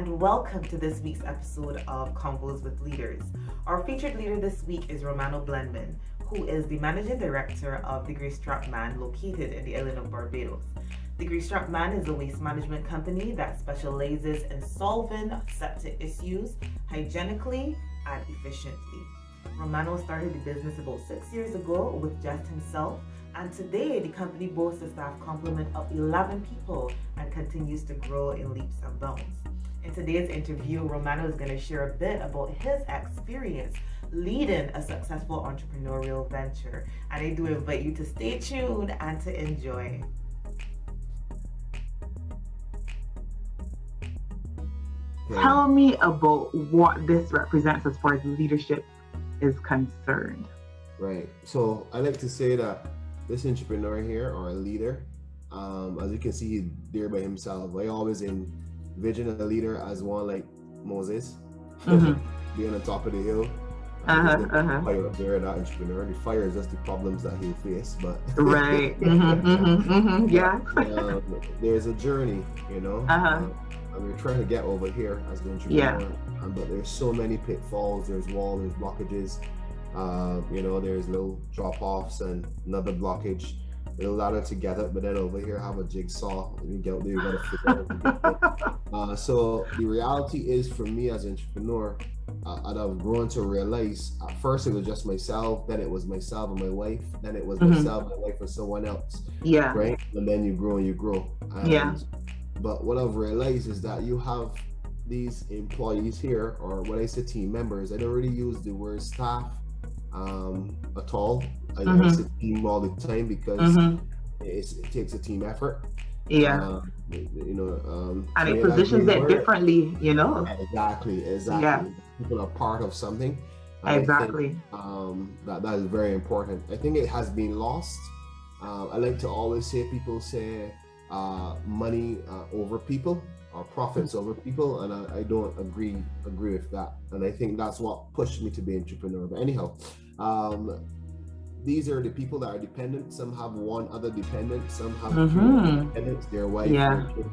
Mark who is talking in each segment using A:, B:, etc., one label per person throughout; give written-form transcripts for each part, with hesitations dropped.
A: and welcome to this week's episode of Convos with Leaders. Our featured leader this week is Romano Blenman, who is the Managing Director of the Blenman located in the island of Barbados. The Blenman is a waste management company that specializes in solving septic issues hygienically and efficiently. Romano started the business about 6 years ago with just himself, and today the company boasts a staff complement of 11 people and continues to grow in leaps and bounds. In today's interview, Romano is going to share a bit about his experience leading a successful entrepreneurial venture, and I do invite you to stay tuned and to enjoy. Tell me about what this represents as far as leadership is concerned.
B: Right. So I like to say that this entrepreneur here, or a leader, as you can see, he's there by himself. I always envision a leader as one like Moses, be on the top of the hill. Fire up there, that entrepreneur. The fire is just the problems that he'll face, but
A: right. Yeah.
B: There's a journey, and we're trying to get over here as the entrepreneur.
A: Yeah.
B: But there's so many pitfalls. There's walls, there's blockages. There's little drop-offs and another blockage. Little ladder together, but then over here have a jigsaw. And you gotta figure out. So the reality is, for me as an entrepreneur, I've grown to realize at first it was just myself, then it was myself and my wife, then it was myself, my wife, and someone else.
A: Yeah.
B: Right? And then you grow and you grow. But what I've realized is that you have these employees here, or what I say team members. I don't really use the word staff at all. I say team all the time because it takes a team effort.
A: Yeah.
B: And
A: it positions it differently,
B: Exactly.
A: Yeah.
B: People are part of something.
A: Exactly.
B: That is very important. I think it has been lost. I like to always say, people say money over people, or profits over people, and I don't agree with that. And I think that's what pushed me to be an entrepreneur. But anyhow, these are the people that are dependent. Some have one other dependent, some have two dependents, their wife, their kid,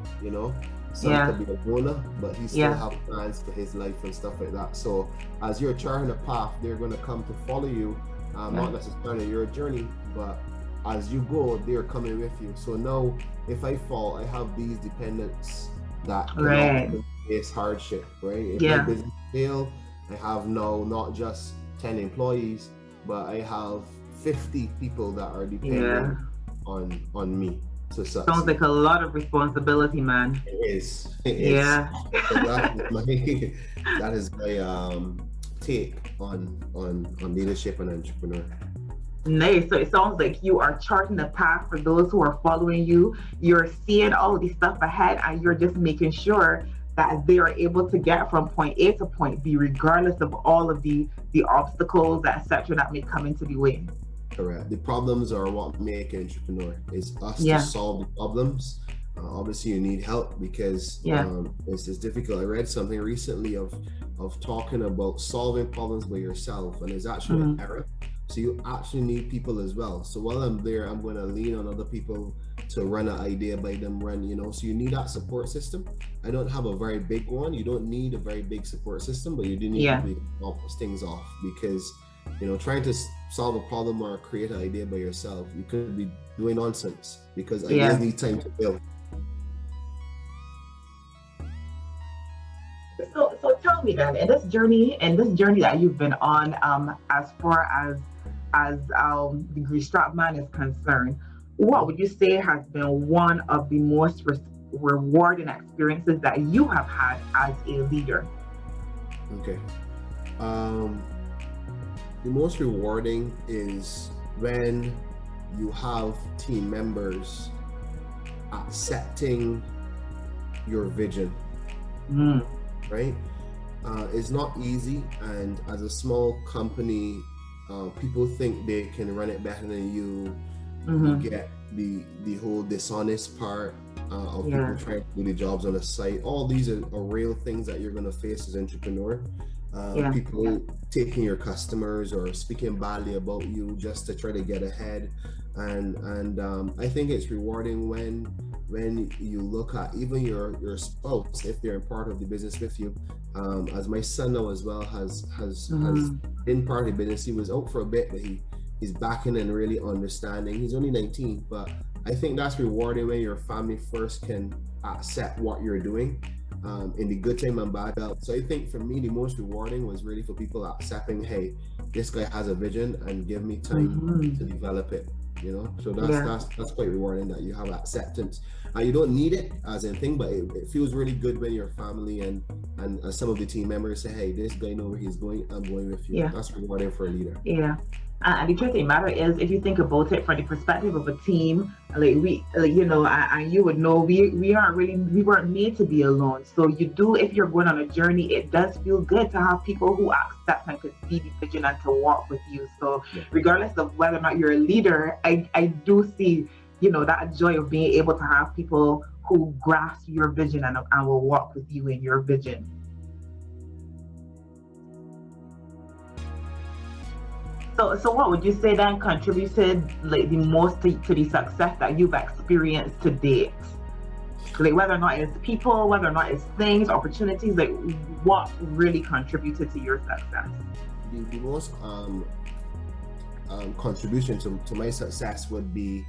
B: some could be a donor, but he still have plans for his life and stuff like that. So as you're charting a path, they're going to come to follow you, not necessarily your journey, but as you go, they're coming with you. So now, if I fall, I have these dependents that face hardship, right? If my business fail, I have now not just 10 employees, but I have 50 people that are dependent on me to succeed.
A: Sounds like a lot of responsibility, man.
B: It is.
A: Yeah.
B: So that is my take on leadership and entrepreneur.
A: Nice. So it sounds like you are charting a path for those who are following you. You're seeing all of the stuff ahead, and you're just making sure that they are able to get from point A to point B, regardless of all of the obstacles, etc., that may come into the way.
B: Correct. The problems are what make an entrepreneur. It's us to solve the problems. Obviously, you need help because it's difficult. I read something recently of talking about solving problems by yourself, and it's actually an error. So you actually need people as well. So while I'm there, I'm going to lean on other people to run an idea by them so you need that support system. I don't have a very big one. You don't need a very big support system, but you do need to bounce things off, because trying to solve a problem or create an idea by yourself, you could be doing nonsense, because ideas need time to build.
A: So tell me then, in this journey that you've been on, as far as the Blenman is concerned, what would you say has been one of the most rewarding experiences that you have had as a leader?
B: Okay. The most rewarding is when you have team members accepting your vision. Right? It's not easy, and as a small company, people think they can run it better than you. You get the whole dishonest part of people trying to do the jobs on the site. All these are real things that you're going to face as an entrepreneur. People taking your customers or speaking badly about you just to try to get ahead. And I think it's rewarding when when you look at even your spouse, if they're in part of the business with you, as my son now as well has been part of the business. He was out for a bit, but he's back in and really understanding. He's only 19, but I think that's rewarding when your family first can accept what you're doing, in the good time and bad. So I think for me, the most rewarding was really for people accepting, hey, this guy has a vision and give me time to develop it. You know, so that's quite rewarding that you have acceptance. You don't need it as a thing, but it feels really good when your family and some of the team members say, hey, this guy knows where he's going, I'm going with you. That's rewarding for a leader.
A: And the truth of the matter is, if you think about it from the perspective of a team, like you know, and you would know, we weren't made to be alone. So you do, if you're going on a journey, it does feel good to have people who accept and can see the vision and to walk with you. So regardless of whether or not you're a leader, I do see, you know, that joy of being able to have people who grasp your vision and will walk with you in your vision. So what would you say then contributed like the most to the success that you've experienced to date? Like whether or not it's people, whether or not it's things, opportunities, like what really contributed to your success?
B: The most contribution to my success would be,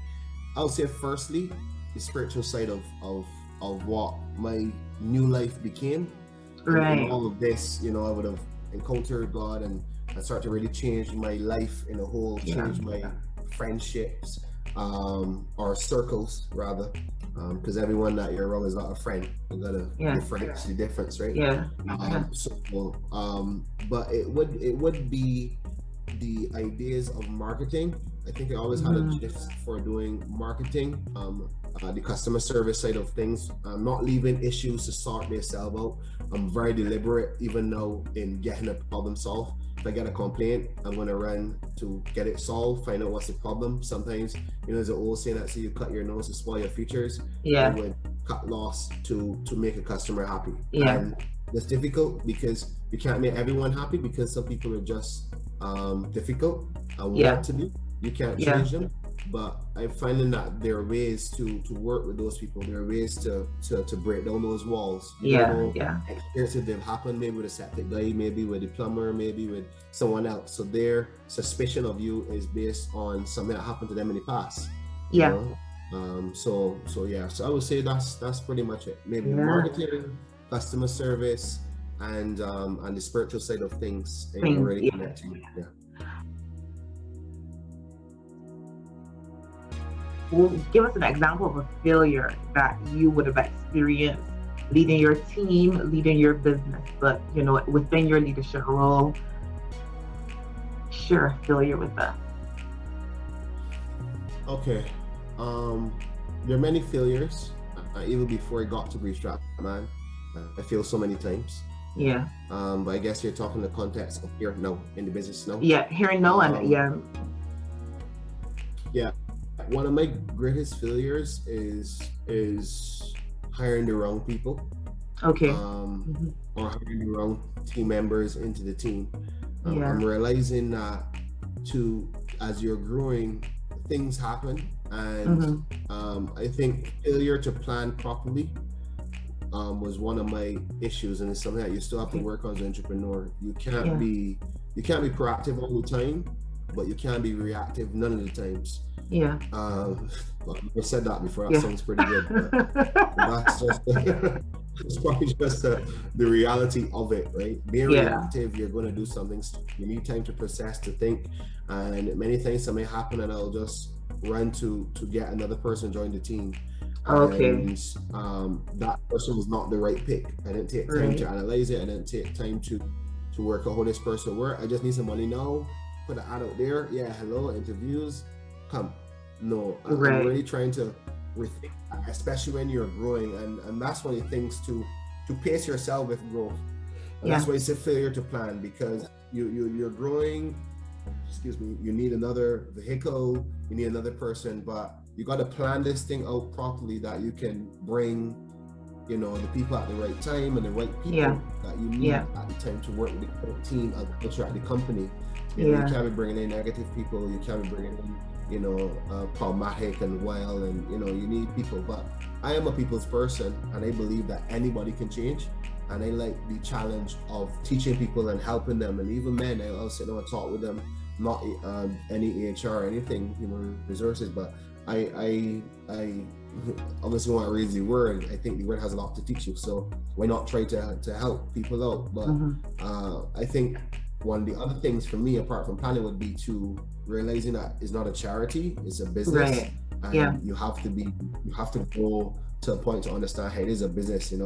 B: I would say firstly, the spiritual side of what my new life became.
A: Right.
B: And all of this, you know, I would have encountered God and start to really change my life in a whole, change my friendships, or circles rather, because everyone that you're around is not a friend. You gotta differentiate the difference, right? But it would be the ideas of marketing. I think I always had a gift for doing marketing, the customer service side of things, not leaving issues to sort themselves out. I'm very deliberate, even though in getting a problem solved. If I get a complaint, I'm going to run to get it solved, find out what's the problem. Sometimes, you know, there's an old saying that says you cut your nose to spoil your features. I would cut loss to make a customer happy. And it's difficult because you can't make everyone happy, because some people are just difficult and want to be. You can't change them. But I'm finding that there are ways to work with those people. There are ways to break down those walls. Experiences that have happened, maybe with a septic guy, maybe with a plumber, maybe with someone else. So their suspicion of you is based on something that happened to them in the past. You know? So I would say that's pretty much it. Maybe marketing, customer service, and the spiritual side of things. And really connecting.
A: Well, give us an example of a failure that you would have experienced leading your team, leading your business, but you know, within your leadership role. Share a failure with us.
B: Okay. There are many failures. Even before I got to Grease-Trap Man, I failed so many times. But I guess you're talking the context of here now in the business now.
A: Here and now, and
B: one of my greatest failures is hiring the wrong people. Or hiring the wrong team members into the team. I'm realizing that as you're growing, things happen, and I think failure to plan properly was one of my issues, and it's something that you still have to work on as an entrepreneur. You can't be proactive all the time, but you can't be reactive none of the times. I said that before. That sounds pretty good. But that's just it's probably just the reality of it, right? Being reactive, you're going to do something. You need time to process, to think, and many things that may happen, and I'll just run to get another person join the team. And that person was not the right pick. I didn't take time to analyze it. I didn't take time to work out how this person work. I just need somebody now. Put an ad out there. Hello, interviews. Come. No, I'm really trying to rethink, especially when you're growing, and that's one of the things to pace yourself with growth. And that's why it's a failure to plan, because you're growing. You need another vehicle, you need another person, but you got to plan this thing out properly, that you can bring, you know, the people at the right time and the right people that you need at the time to work with the team and culture at the company. You know, you can't be bringing in negative people. You can't be bringing in pragmatic and well, and you need people. But I am a people's person, and I believe that anybody can change. And I like the challenge of teaching people and helping them, and even men. I'll sit down and talk with them, not any HR or anything, human resources, but I obviously want to raise the word. I think the word has a lot to teach you, so why not try to help people out? But I think one of the other things for me, apart from planning, would be to realizing that it's not a charity, it's a business. Right. And you have to go to a point to understand, hey, it is a business. If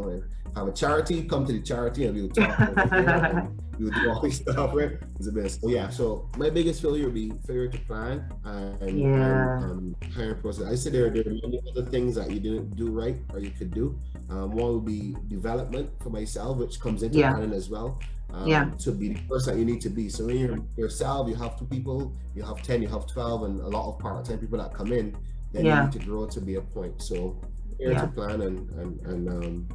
B: have a charity, come to the charity and we'll talk and we'll do all this stuff, right? It's a business. So my biggest failure would be failure to plan and hiring process. I said there are many other things that you didn't do right or you could do. One would be development for myself, which comes into planning as well. To be the person that you need to be. So when you're yourself, you have 2 people, you have 10, you have 12, and a lot of part-time people that come in, then you need to grow to be a point. So to plan and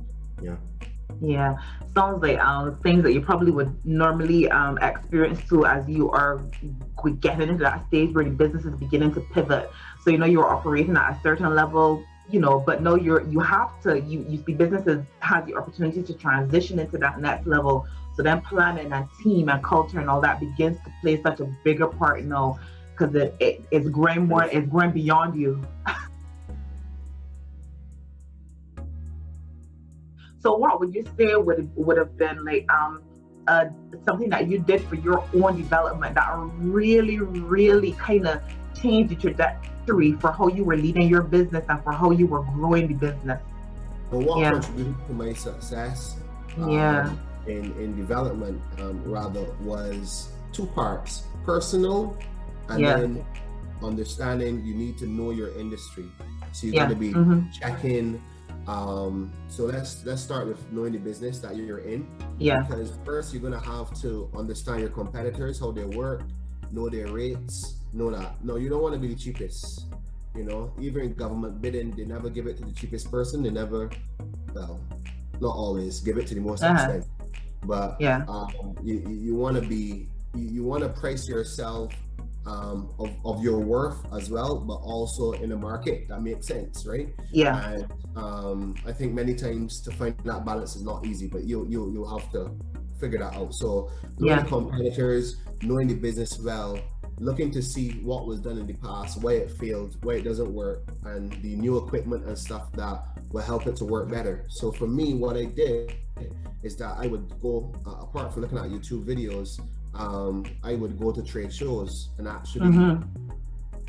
A: sounds like things that you probably would normally experience too as you are getting into that stage where the business is beginning to pivot. So you're operating at a certain level, but no, you see businesses has the opportunity to transition into that next level. So then planning and team and culture and all that begins to play such a bigger part now, because it's growing beyond you. So what would you say would have been like something that you did for your own development that really, really kind of changed the trajectory for how you were leading your business and for how you were growing the business?
B: Well, what contributed to my success in development rather was 2 parts: personal and then understanding. You need to know your industry, so you got to be checking. So let's start with knowing the business that you're in. Because first you're gonna have to understand your competitors, how they work, know their rates, know that you don't want to be the cheapest. Even in government bidding, they never give it to the cheapest person. They never, well, not always give it to the most expensive. But you want to price yourself of your worth as well, but also in a market that makes sense, right? And I think many times to find that balance is not easy, but you'll have to figure that out. So knowing the competitors, knowing the business well, looking to see what was done in the past, why it failed, why it doesn't work, and the new equipment and stuff that will help it to work better. So for me, what I did is that I would go, apart from looking at YouTube videos, I would go to trade shows and actually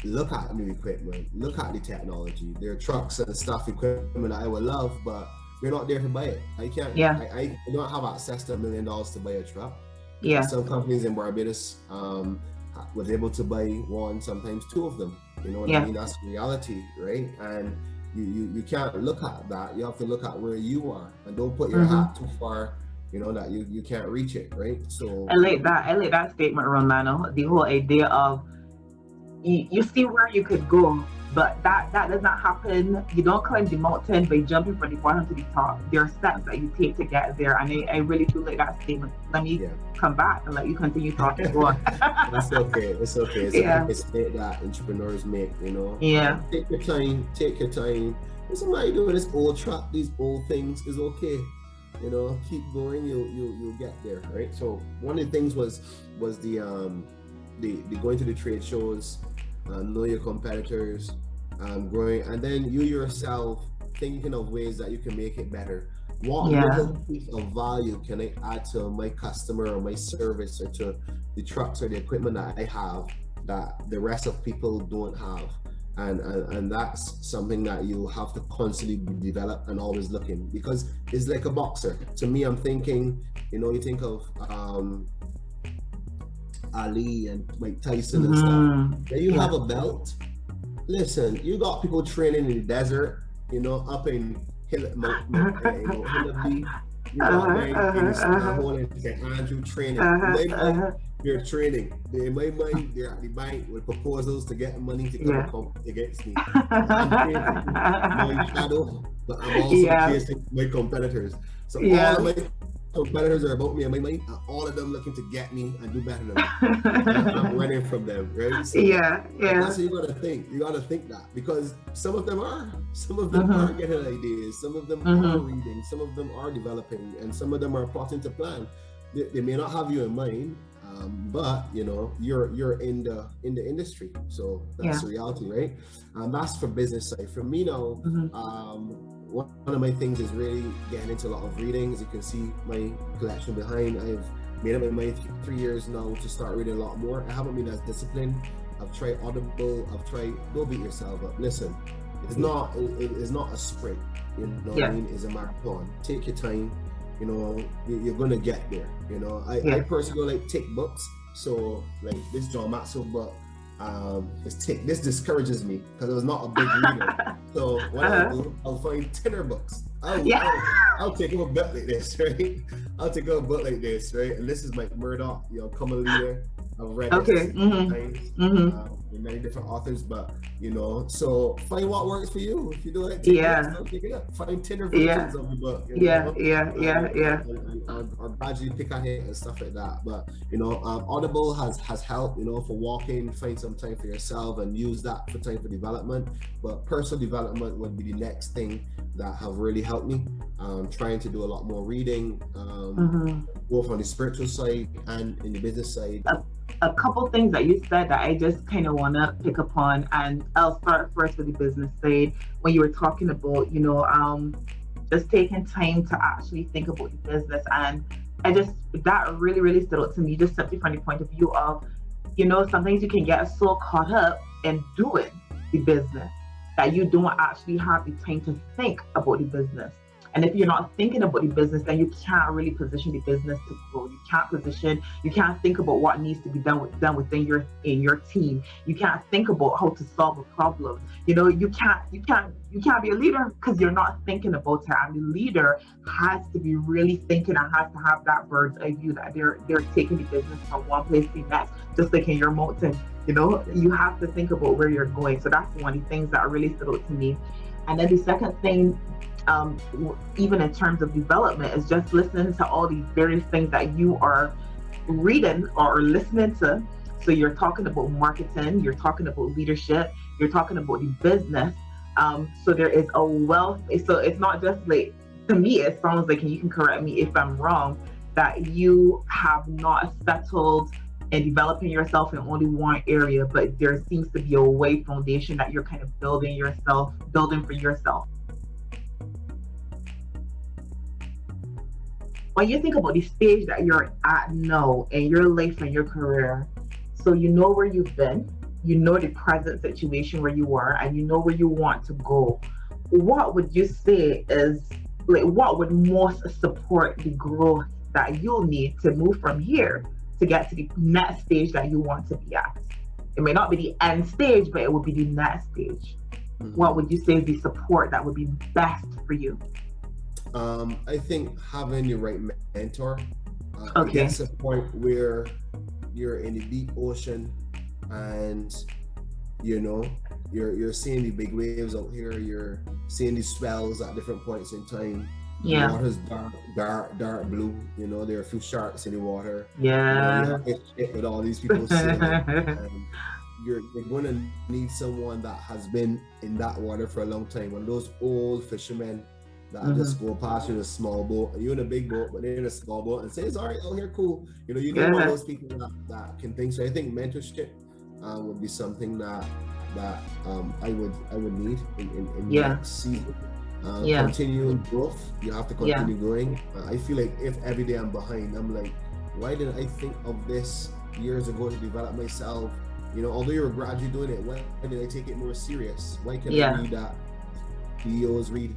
B: look at new equipment, look at the technology. There are trucks and stuff, equipment that I would love, but we're not there to buy it. I can't. I don't have access to $1 million to buy a truck. Some companies in Barbados was able to buy 1, sometimes 2 of them. You know what I mean? That's reality, right? And you can't look at that. You have to look at where you are, and don't put your hat too far, that you can't reach it, right? So
A: I like that statement, Romano. The whole idea of you see where you could go, but that does not happen. You don't climb the mountain by jumping from the bottom to the top. There are steps that you take to get there, and I really do like that statement. Let me come back and let you continue talking. Go on.
B: That's okay. It's okay. It's a mistake that entrepreneurs make. Take your time. If somebody doing this old truck, these old things is okay. Keep going. You'll get there, right? So one of the things was the going to the trade shows, know your competitors, growing, and then you yourself thinking of ways that you can make it better. What little piece of value can I add to my customer or my service or to the trucks or the equipment that I have that the rest of people don't have? And that's something that you have to constantly develop and always looking, because it's like a boxer. To me, I'm thinking, you think of Ali and Mike Tyson and stuff. Then you have a belt. Listen, you got people training in the desert, up in Hillaby. You got in St. Andrew training. They're training. In my mind, they're at the bank with proposals to get money to come against me. I'm chasing my shadow, but I'm also chasing my competitors. So all of competitors are about me and my money, and all of them looking to get me and do better than me. I'm running from them, right? So
C: yeah.
B: that's what you gotta think. You gotta think that, because some of them are getting ideas, some of them are reading, some of them are developing, and some of them are plotting to plan. They may not have you in mind, but you know you're in the industry, so that's the reality, right? That's for business side. For me now, one of my things is really getting into a lot of reading. As you can see my collection behind, I've made up my mind 3 years now to start reading a lot more. I haven't been as disciplined. I've tried Audible, I've tried, don't beat yourself up. Listen, it's not a sprint, you know what I mean? It's a marathon. Take your time, you know, you're gonna get there, you know. I personally like take books, so like this John Maxwell book, this discourages me because I was not a big reader. So what I'll do, I'll find 10 books. I'll take a book like this, right? I'll take a book like this, right? And this is Mike Murdoch, you know, Come a Leader. I've read this times, many different authors, but you know, so find what works for you. If you do like 10 books, don't pick it up. Find 10 versions of the book. Or gradually pick at it and stuff like that. But you know, Audible has helped, you know, for walking. Find some time for yourself and use that for time for development. But personal development would be the next thing that have really helped me. Trying to do a lot more reading, both on the spiritual side and in the business side.
C: A couple things that you said that I just kind of want to pick up on, and I'll start first with the business side. When you were talking about, you know, just taking time to actually think about the business, and that really stood out to me, just simply from the point of view of, you know, sometimes you can get so caught up in doing the business that you don't actually have the time to think about the business. And if you're not thinking about the business, then you can't really position the business to grow. You can't think about what needs to be done within your team. You can't think about how to solve a problem. You know, you can't be a leader because you're not thinking about it. And the leader has to be really thinking and has to have that bird's eye view that they're taking the business from one place to the next, just like in your mountain. You know, you have to think about where you're going. So that's one of the things that really stood out to me. And then the second thing, even in terms of development, is just listening to all these various things that you are reading or listening to. So you're talking about marketing, you're talking about leadership, you're talking about the business. So there is a wealth. So it's not just like, to me, it sounds like, and you can correct me if I'm wrong, that you have not settled and developing yourself in only one area, but there seems to be a way foundation that you're kind of building for yourself. When you think about the stage that you're at now in your life and your career, so you know where you've been, you know the present situation where you are, and you know where you want to go, what would you say is, like, what would most support the growth that you'll need to move from here to get to the next stage that you want to be at? It may not be the end stage, but it would be the next stage. What would you say is the support that would be best for you?
B: I think having the right mentor. It gets to a point where you're in the deep ocean and you know you're seeing the big waves out here, you're seeing the swells at different points in time. The water's dark blue, you know, there are a few sharks in the water. You get hit with all these people swimming, and you're going to need someone that has been in that water for a long time. One of those old fishermen that just go past you in a small boat, and you're in a big boat, but they're in a small boat, and say, it's all right out here, cool. You know, you need one of those people that can think. So I think mentorship would be something that I would need in next season. Continuing growth, you have to continue growing. I feel like if every day I'm behind, I'm like, why didn't I think of this years ago to develop myself? You know, although you're gradually doing it, why did I take it more serious? Why can't I read that? CEOs read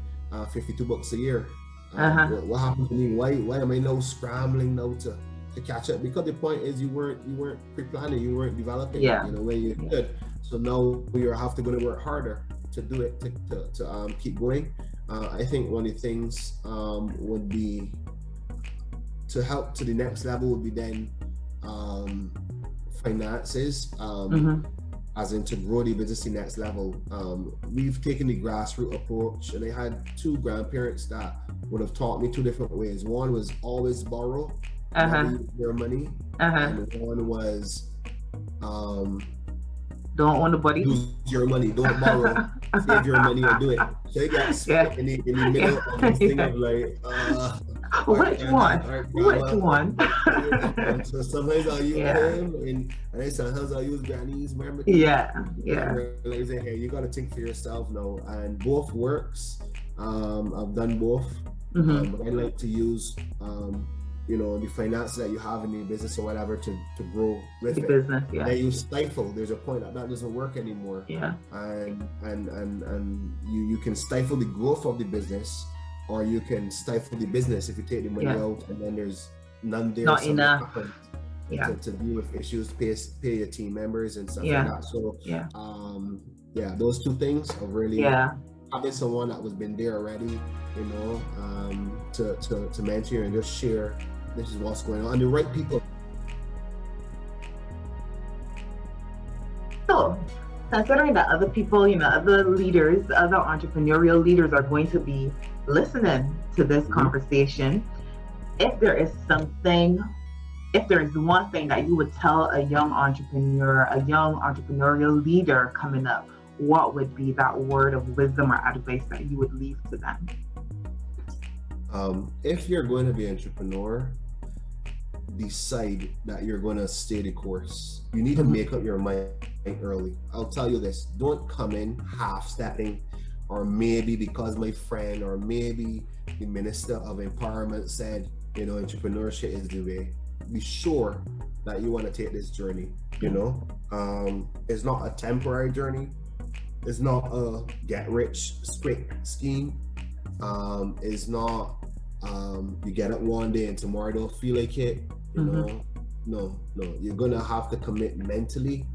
B: 52 books a year. What happened to me? Why am I now scrambling now to catch up? Because the point is you weren't pre-planning, you weren't developing, you know, where you could. So now you have to go to work harder to do it, to keep going. I think one of the things would be to help to the next level would be then finances, as in to grow the business to the next level. We've taken the grassroots approach, and I had two grandparents that would have taught me two different ways. One was always borrow, never use your money, and one was
C: don't own the body.
B: Use your money, don't borrow, save your money or do it. So you get split in the middle of this thing of like,
C: which one? Which one?
B: So sometimes I'll use him, and then sometimes I'll use Granny's. Remember?
C: Yeah.
B: Realizing, hey, you gotta think for yourself now, and both works. I've done both, but I like to use the finances that you have in your business or whatever to grow with it.
C: Business, yeah.
B: Then you stifle. There's a point that doesn't work anymore.
C: Yeah.
B: And you can stifle the growth of the business, or you can stifle the business if you take the money out and then there's none there.
C: Not enough.
B: To deal with issues, pay your team members and stuff like that. So those two things are really having someone that was been there already, to mentor and just share this is what's going on, and the right people.
C: So considering that other people, other leaders, other entrepreneurial leaders are going to be listening to this conversation, if there is one thing that you would tell a young entrepreneur, a young entrepreneurial leader coming up, what would be that word of wisdom or advice that you would leave to them?
B: If you're going to be an entrepreneur, decide that you're going to stay the course. You need to make up your mind early. I'll tell you this, don't come in half-stepping, or maybe because my friend or maybe the Minister of Empowerment said, entrepreneurship is the way. Be sure that you want to take this journey, It's not a temporary journey. It's not a get-rich quick scheme. It's not you get it one day and tomorrow don't feel like it. No. You're gonna have to commit mentally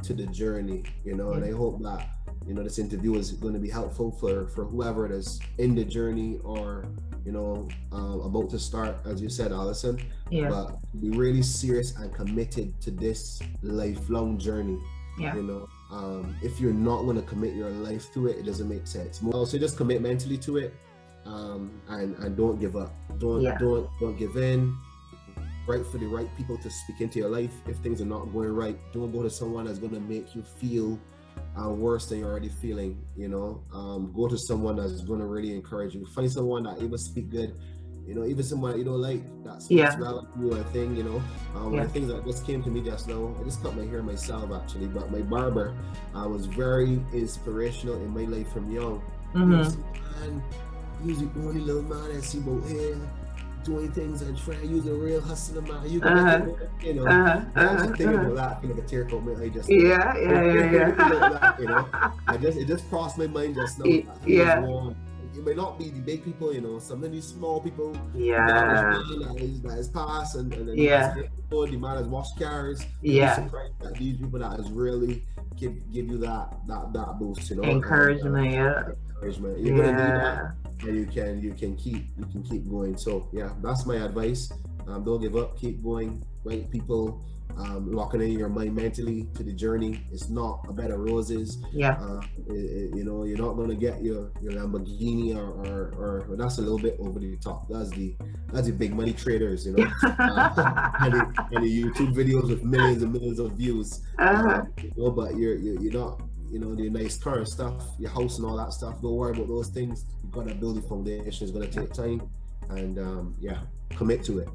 B: to the journey, and I hope that this interview is going to be helpful for whoever is in the journey or about to start, as you said, Allison. But be really serious and committed to this lifelong journey. If you're not going to commit your life to it, it doesn't make sense. So just commit mentally to it, and don't give up. Don't give in. Right for the right people to speak into your life. If things are not going right, don't go to someone that's going to make you feel worse than you're already feeling. Go to someone that's going to really encourage you. Find someone that even speak good. Even someone that you don't like that speaks well to you. I think one of the things that just came to me just now. I just cut my hair myself actually, but my barber was very inspirational in my life from young. He's the only little man I see about here doing things and trying to use a real hustler man. You can I just think about that, like a tear come my eye just now. It just crossed my mind just now. It may not be the big people, some of these small people that is passed and then the man has washed cars. Surprised that these people that is really give you that boost,
C: encouragement.
B: Encouragement. You're gonna need that. And you can keep going. So that's my advice. Don't give up, keep going. Right people, locking in your mind mentally to the journey. It's not a bed of roses. You're not gonna get your Lamborghini or that's a little bit over the top. That's the big money traders, and the YouTube videos with millions and millions of views. But you're not. The nice car and stuff, your house and all that stuff. Don't worry about those things. You gotta build the foundation. It's gonna take time, and commit to it.